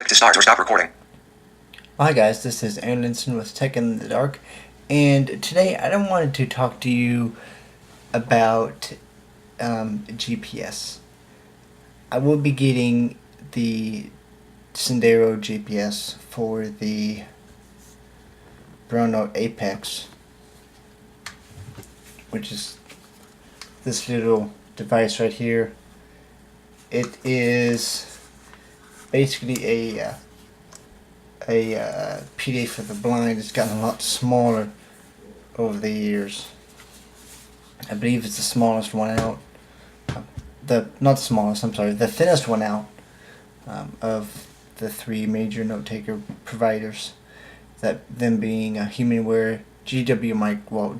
To start or stop recording. Hi guys, this is Aaron Linson with Tech in the Dark, and today I wanted to talk to you about GPS. I will be getting the Sendero GPS for the Brown Apex, which is this little device right here. It is basically a PDA for the blind. It's gotten a lot smaller over the years. I believe it's the smallest one out. Not smallest, I'm sorry, the thinnest one out of the three major note taker providers. That them being HumanWare, GW Mike, well,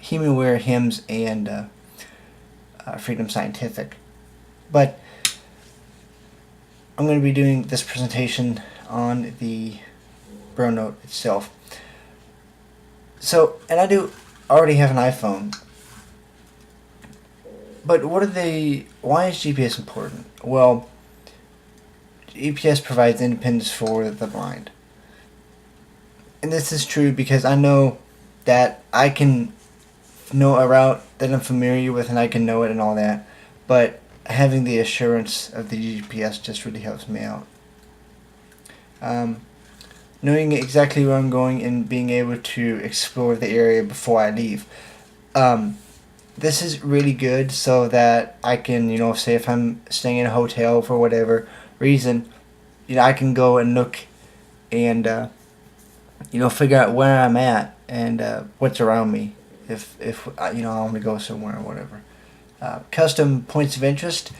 HumanWare, HIMS, and Freedom Scientific. But I'm going to be doing this presentation on the Bro Note itself. So, and I do already have an iPhone. But why is GPS important? Well, GPS provides independence for the blind. And this is true because I know that I can know a route that I'm familiar with and I can know it and all that. But having the assurance of the GPS just really helps me out. Knowing exactly where I'm going and being able to explore the area before I leave. This is really good so that I can, say if I'm staying in a hotel for whatever reason, I can go and look and, figure out where I'm at and what's around me if I want to go somewhere or whatever. Custom points of interest.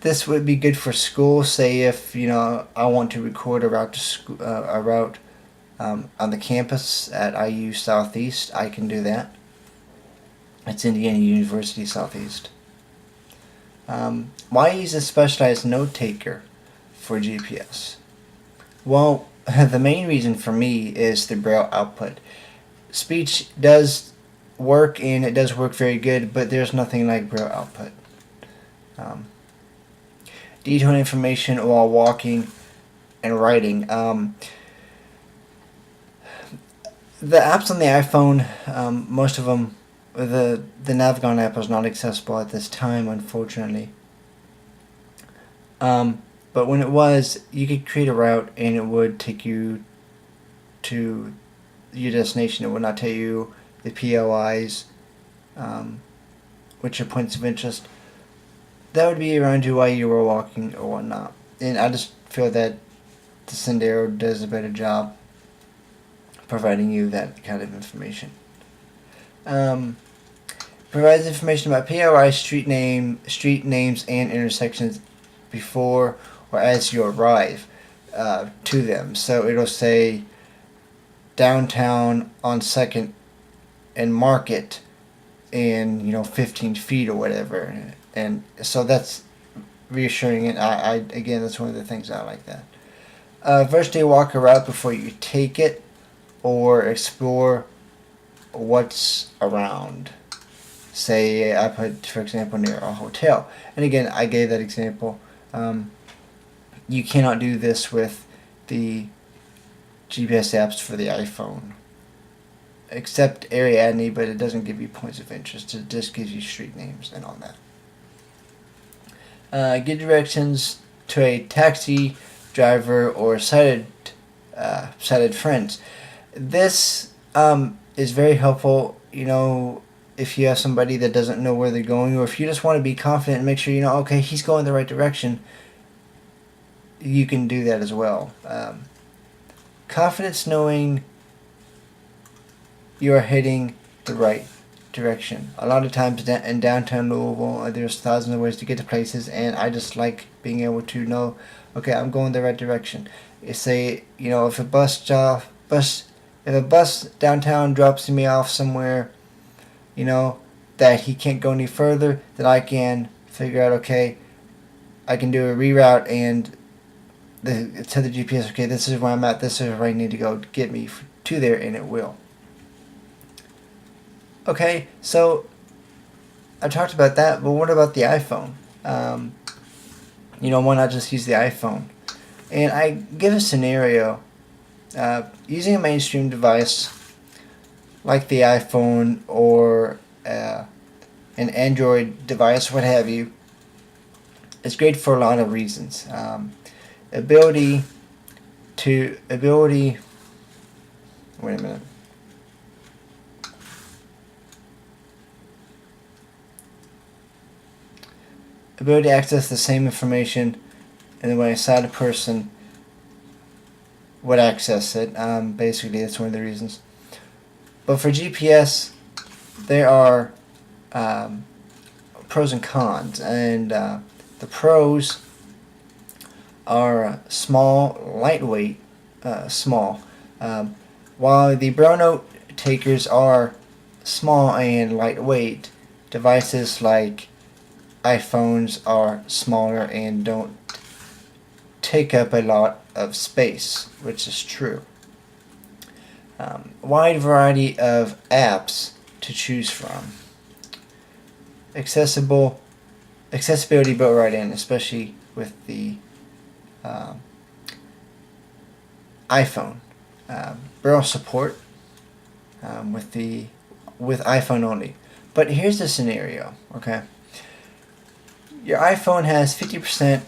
This would be good for school. Say if I want to record a route on the campus at IU Southeast, I can do that. It's Indiana University Southeast. Why use a specialized note taker for GPS? Well, the main reason for me is the Braille output. Speech does work and it does work very good, but there's nothing like Braille output. Detailed information while walking and writing. The apps on the iPhone, most of them, the Navigon app is not accessible at this time, unfortunately. But when it was, you could create a route and it would take you to your destination. It would not tell you the POIs, which are points of interest. That would be around you while you were walking or whatnot. And I just feel that the Sendero does a better job providing you that kind of information. Provides information about POI, street names, and intersections before or as you arrive to them. So it'll say downtown on 2nd and Market in 15 feet or whatever, and so that's reassuring. And I again, that's one of the things I like that. First day walk a route before you take it, or explore what's around. Say I put, for example, near a hotel, and again I gave that example. You cannot do this with the GPS apps for the iPhone, except Ariadne, but it doesn't give you points of interest. It just gives you street names and all that. Give directions to a taxi driver or sighted friends. This is very helpful, if you have somebody that doesn't know where they're going, or if you just want to be confident and make sure okay, he's going the right direction, you can do that as well. Confidence knowing you are heading the right direction. A lot of times in downtown Louisville, there's thousands of ways to get to places, and I just like being able to know, okay, I'm going the right direction. Say, if a bus downtown drops me off somewhere, that he can't go any further, then I can figure out, okay, I can do a reroute and tell the GPS, okay, this is where I'm at, this is where I need to go to get me to there, and it will. Okay, so I talked about that, but what about the iPhone? Why not just use the iPhone? And I give a scenario using a mainstream device like the iPhone or an Android device, what have you. It's great for a lot of reasons. Ability. Wait a minute. Ability to access the same information in the way a sighted person would access it. Basically, that's one of the reasons. But for GPS, there are pros and cons, and the pros are small, lightweight, small. While the Braille note takers are small and lightweight, devices like iPhones are smaller and don't take up a lot of space, which is true. Wide variety of apps to choose from. Accessibility built right in, especially with the iPhone. Braille support with iPhone only. But here's the scenario, okay? Your iPhone has 50%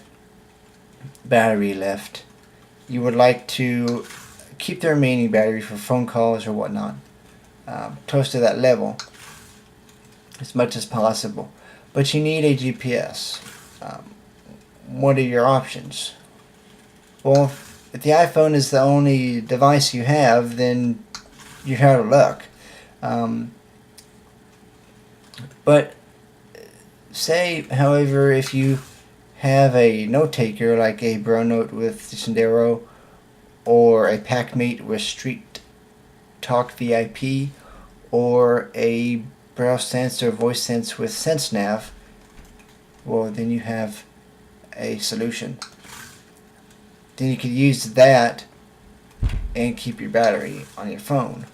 battery left. You would like to keep the remaining battery for phone calls or whatnot, close to that level as much as possible. But you need a GPS. What are your options? Well, if the iPhone is the only device you have, then you're out of luck. But say, however, if you have a note taker like a Braille note with Sendero or a PackMate with Street Talk VIP or a Braille Sense or Voice Sense with SenseNav, well, then you have a solution. Then you could use that and keep your battery on your phone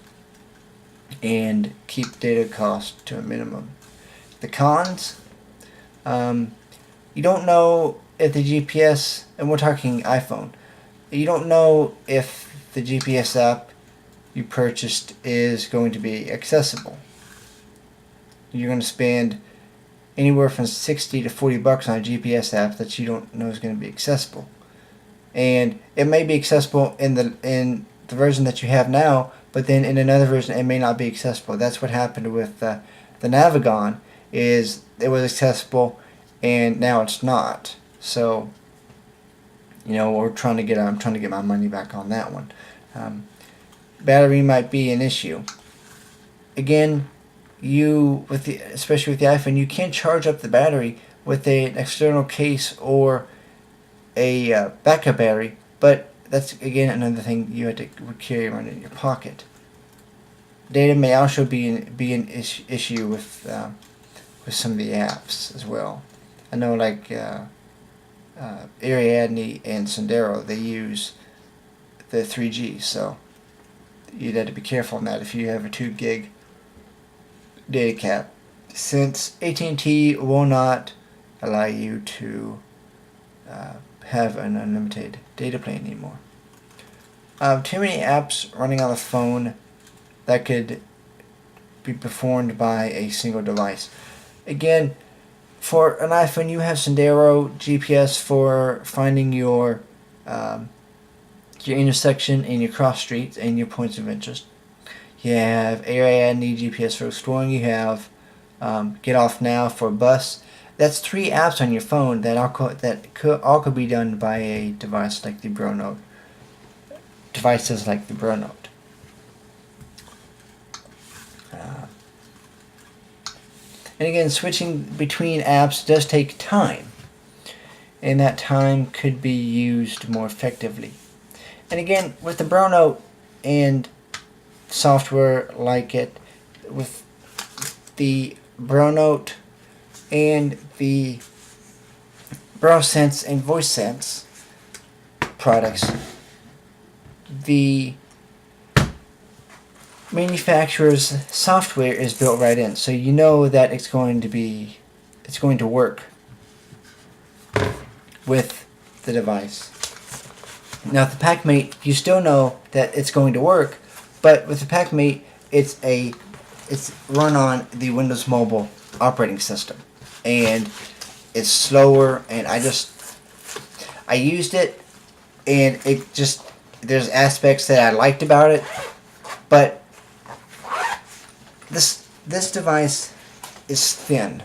and keep data cost to a minimum. The cons, you don't know if the GPS, and we're talking iPhone, you don't know if the GPS app you purchased is going to be accessible. You're going to spend anywhere from $60 to $40 on a GPS app that you don't know is going to be accessible. And it may be accessible in the version that you have now, but then in another version it may not be accessible. That's what happened with the Navigon, is it was accessible and now it's not. So, I'm trying to get my money back on that one. Battery might be an issue. Again, especially with the iPhone, you can't charge up the battery with an external case or a backup battery, but that's again another thing you have to carry around in your pocket. Data may also be an issue with some of the apps as well. I know, like Ariadne and Sendero, they use the 3G, so you'd have to be careful on that if you have a 2 gig data cap, since AT&T will not allow you to have an unlimited data plan anymore. Too many apps running on the phone that could be performed by a single device. Again, for an iPhone, you have Sendero GPS for finding your intersection and your cross streets and your points of interest. You have Ariadne GPS for exploring. You have Get Off Now for bus. That's 3 apps on your phone that all could be done by a device like the Braille Note. Devices like the Braille Note. And again, switching between apps does take time, and that time could be used more effectively. And again, with the Braille Note and software like it, with the Braille Note and the Braille Sense and Voice Sense products, the manufacturer's software is built right in, so you know that it's going to work with the device. Now, with the PackMate, you still know that it's going to work, but with the PackMate, it's run on the Windows Mobile operating system, and it's slower. And I used it, and it just there's aspects that I liked about it, but this device is thin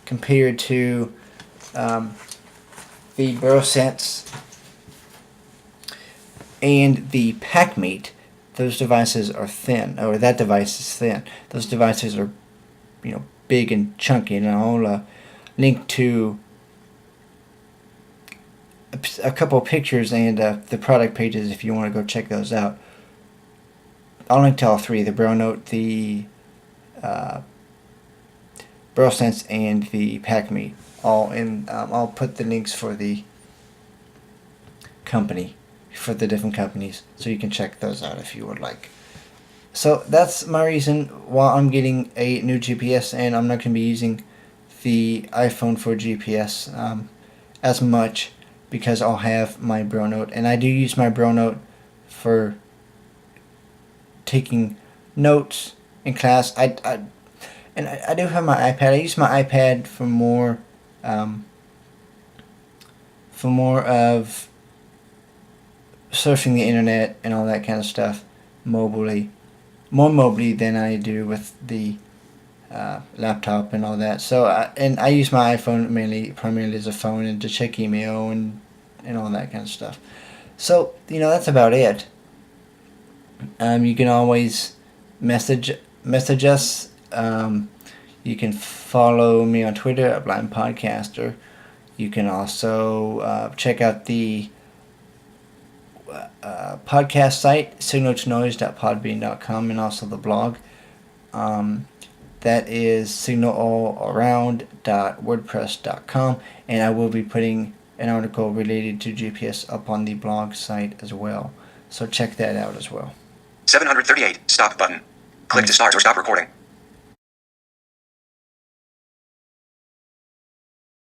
compared to the BureauSense and the PackMate. Those devices are thin, or that device is thin. Those devices are, big and chunky, and I'll link to a couple of pictures and the product pages if you want to go check those out. I'll link to all three: the BureauNote, the BureauSense, and the PackMate. All in. I'll put the links for the different companies, so you can check those out if you would like. So that's my reason why I'm getting a new GPS, and I'm not going to be using the iPhone for GPS as much, because I'll have my BureauNote, and I do use my BureauNote for taking notes in class. I do have my iPad. I use my iPad for more of surfing the internet and all that kind of stuff more mobily than I do with the laptop and all that. So I use my iPhone primarily as a phone, and to check email and all that kind of stuff. So that's about it. You can always message us. You can follow me on Twitter at Blind Podcaster. You can also check out the podcast site, signaltonoise.podbean.com, and also the blog. That is signalallaround.wordpress.com, and I will be putting an article related to GPS up on the blog site as well. So check that out as well. 738, stop button. Click to start or stop recording.